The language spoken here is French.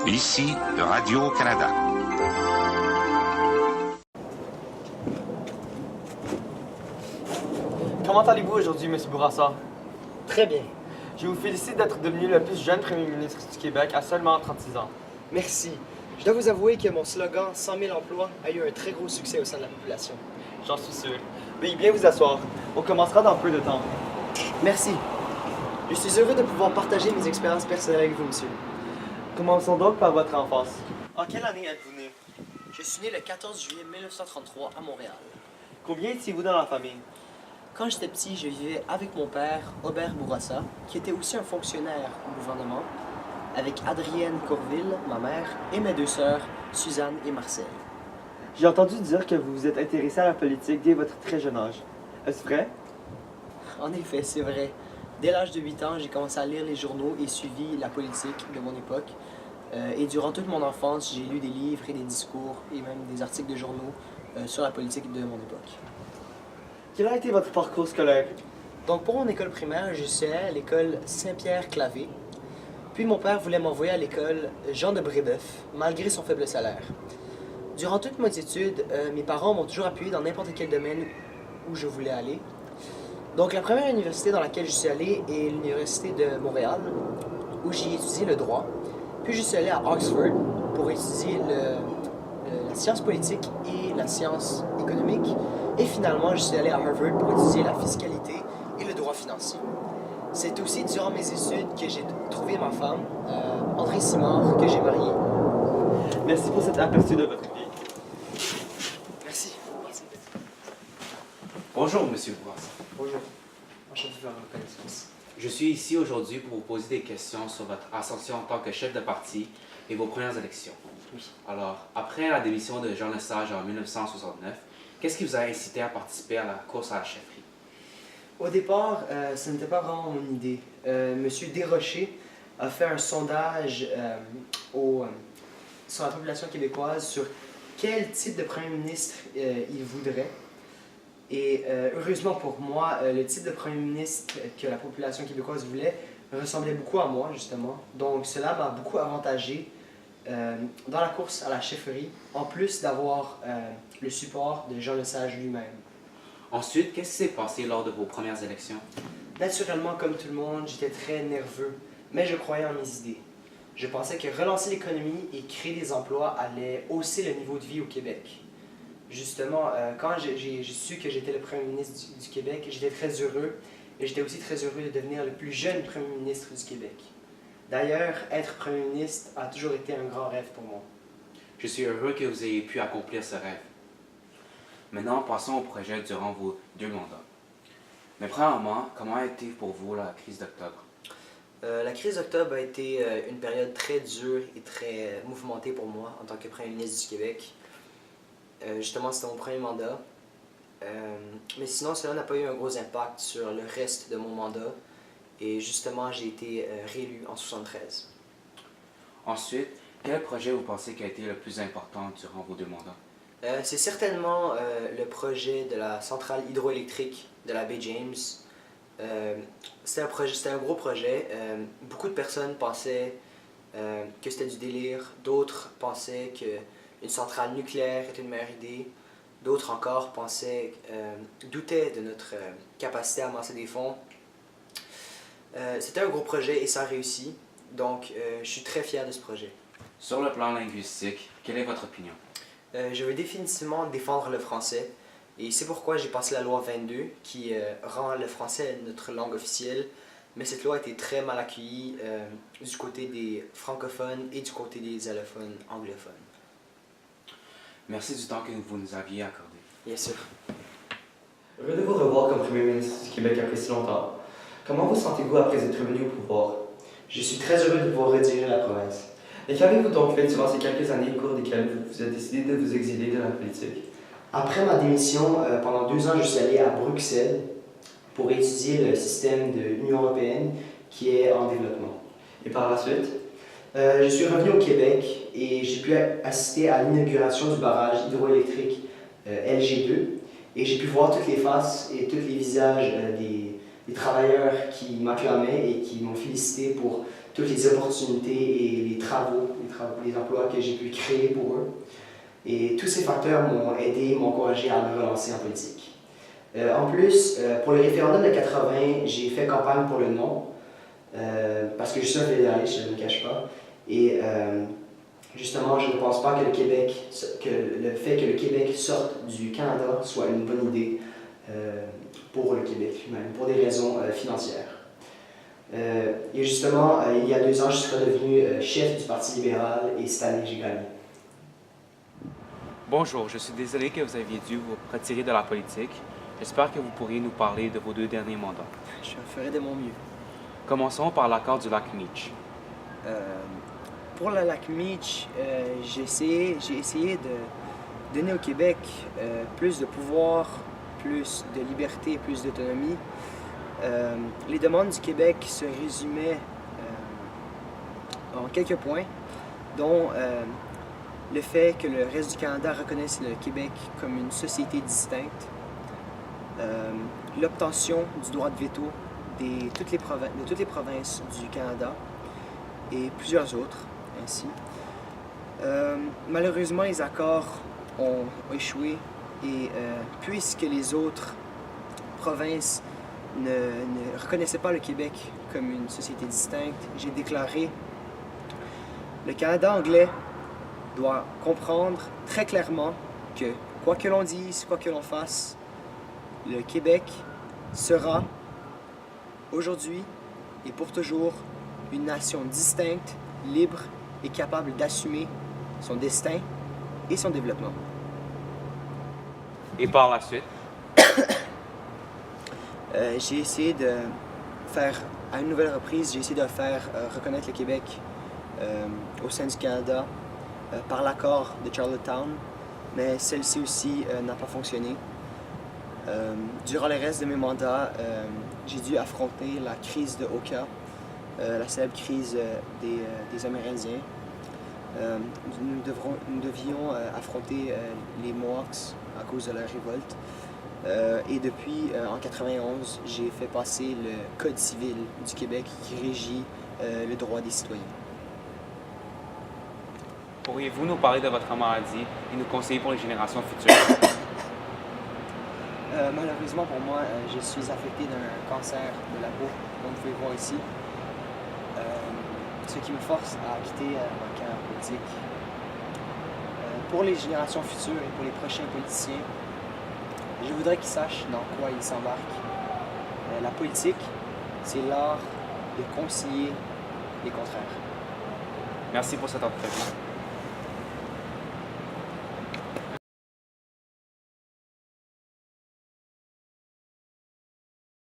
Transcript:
Ici, Radio-Canada. Comment allez-vous aujourd'hui, M. Bourassa? Très bien. Je vous félicite d'être devenu le plus jeune premier ministre du Québec à seulement 36 ans. Merci. Je dois vous avouer que mon slogan 100 000 emplois a eu un très gros succès au sein de la population. J'en suis sûr. Veuillez bien vous asseoir. On commencera dans peu de temps. Merci. Je suis heureux de pouvoir partager mes expériences personnelles avec vous, monsieur. Commençons donc par votre enfance. En quelle année êtes-vous né? Je suis né le 14 juillet 1933 à Montréal. Combien étiez-vous dans la famille? Quand j'étais petit, je vivais avec mon père, Aubert Bourassa, qui était aussi un fonctionnaire au gouvernement, avec Adrienne Courville, ma mère, et mes deux sœurs, Suzanne et Marcel. J'ai entendu dire que vous vous êtes intéressé à la politique dès votre très jeune âge. Est-ce vrai? En effet, c'est vrai. Dès l'âge de 8 ans, j'ai commencé à lire les journaux et suivi la politique de mon époque. Et durant toute mon enfance, j'ai lu des livres et des discours et même des articles de journaux sur la politique de mon époque. Quel a été votre parcours scolaire? Donc pour mon école primaire, je suis allé à l'école Saint-Pierre-Clavé. Puis mon père voulait m'envoyer à l'école Jean de Brébeuf, malgré son faible salaire. Durant toutes mes études, mes parents m'ont toujours appuyé dans n'importe quel domaine où je voulais aller. Donc la première université dans laquelle je suis allé est l'université de Montréal, où j'ai étudié le droit. Puis je suis allé à Oxford pour étudier la science politique et la science économique. Et finalement, je suis allé à Harvard pour étudier la fiscalité et le droit financier. C'est aussi durant mes études que j'ai trouvé ma femme, André Simard, que j'ai mariée. Merci pour cet aperçu de votre vie. Merci. Bonjour, Monsieur Bourassa. Bonjour. Enchanté de faire votre connaissance. Je suis ici aujourd'hui pour vous poser des questions sur votre ascension en tant que chef de parti et vos premières élections. Oui. Alors, après la démission de Jean Lesage en 1969, qu'est-ce qui vous a incité à participer à la course à la chefferie? Au départ, ce n'était pas vraiment mon idée. Monsieur Desrochers a fait un sondage sur la population québécoise sur quel type de premier ministre il voudrait. Et heureusement pour moi, le type de premier ministre que la population québécoise voulait ressemblait beaucoup à moi, justement. Donc cela m'a beaucoup avantagé dans la course à la chefferie, en plus d'avoir le support de Jean Lesage lui-même. Ensuite, qu'est-ce qui s'est passé lors de vos premières élections? Naturellement, comme tout le monde, j'étais très nerveux, mais je croyais en mes idées. Je pensais que relancer l'économie et créer des emplois allait hausser le niveau de vie au Québec. Justement, quand j'ai su que j'étais le premier ministre du Québec, j'étais très heureux et j'étais aussi très heureux de devenir le plus jeune premier ministre du Québec. D'ailleurs, être premier ministre a toujours été un grand rêve pour moi. Je suis heureux que vous ayez pu accomplir ce rêve. Maintenant, passons au projet durant vos 2 mandats. Mais premièrement, comment a été pour vous la crise d'octobre? La crise d'octobre a été une période très dure et très mouvementée pour moi en tant que premier ministre du Québec. Justement, c'était mon premier mandat. Mais sinon, cela n'a pas eu un gros impact sur le reste de mon mandat. Et justement, j'ai été réélu en 1973. Ensuite, quel projet vous pensez qui a été le plus important durant vos 2 mandats? C'est certainement le projet de la centrale hydroélectrique de la baie James. C'était un gros projet. Beaucoup de personnes pensaient que c'était du délire. D'autres pensaient qu'une centrale nucléaire était une meilleure idée. D'autres encore doutaient de notre capacité à amasser des fonds. C'était un gros projet et ça a réussi. Donc, je suis très fier de ce projet. Sur le plan linguistique, quelle est votre opinion? Je veux définitivement défendre le français et c'est pourquoi j'ai passé la loi 22 qui rend le français notre langue officielle, mais cette loi a été très mal accueillie du côté des francophones et du côté des allophones anglophones. Merci du temps que vous nous aviez accordé. Bien sûr. Heureux de vous revoir comme premier ministre du Québec après si longtemps. Comment vous sentez-vous après être revenu au pouvoir? Je suis très heureux de pouvoir rediriger la province. Et qu'avez-vous donc fait durant ces quelques années au cours desquelles vous avez décidé de vous exiler de la politique? Après ma démission, pendant 2 ans, je suis allé à Bruxelles pour étudier le système de l'Union européenne qui est en développement. Et par la suite? Je suis revenu au Québec et j'ai pu assister à l'inauguration du barrage hydroélectrique LG2 et j'ai pu voir toutes les faces et tous les visages des travailleurs qui m'acclamaient et qui m'ont félicité pour toutes les opportunités et les travaux, les emplois que j'ai pu créer pour eux. Et tous ces facteurs m'ont aidé, m'ont encouragé à me relancer en politique. En plus, pour le référendum de 80, j'ai fait campagne pour le non, parce que je suis un fédéraliste, je ne le cache pas. Et justement, je ne pense pas que le fait que le Québec sorte du Canada soit une bonne idée pour le Québec lui-même, pour des raisons financières. Et justement, il y a 2 ans, je suis redevenu chef du Parti libéral et cette année, j'ai gagné. Bonjour, je suis désolé que vous aviez dû vous retirer de la politique. J'espère que vous pourriez nous parler de vos 2 derniers mandats. Je ferai de mon mieux. Commençons par l'accord du lac Meech. Pour le lac Meech, j'ai essayé de donner au Québec plus de pouvoir, plus de liberté, plus d'autonomie. Les demandes du Québec se résumaient en quelques points, dont le fait que le reste du Canada reconnaisse le Québec comme une société distincte, l'obtention du droit de veto de toutes les provinces du Canada et plusieurs autres ainsi. Malheureusement, les accords ont échoué et puisque les autres provinces ne reconnaissaient pas le Québec comme une société distincte, j'ai déclaré: le Canada anglais doit comprendre très clairement que, quoi que l'on dise, quoi que l'on fasse, le Québec sera, aujourd'hui et pour toujours, une nation distincte, libre et capable d'assumer son destin et son développement. Et par la suite? J'ai essayé de faire, à une nouvelle reprise, j'ai essayé de faire reconnaître le Québec au sein du Canada par l'accord de Charlottetown, mais celle-ci aussi n'a pas fonctionné. Durant le reste de mes mandats, j'ai dû affronter la crise de Oka, la célèbre crise des Amérindiens. Nous devions affronter les Mohawks à cause de leur révolte. Et depuis, en 91, j'ai fait passer le Code civil du Québec qui régit le droit des citoyens. Pourriez-vous nous parler de votre maladie et nous conseiller pour les générations futures? Malheureusement pour moi, je suis affecté d'un cancer de la peau, comme vous pouvez voir ici. Ce qui me force à quitter ma carrière politique. Pour les générations futures et pour les prochains politiciens, je voudrais qu'ils sachent dans quoi ils s'embarquent. La politique, c'est l'art de concilier les contraires. Merci pour cette entrevue.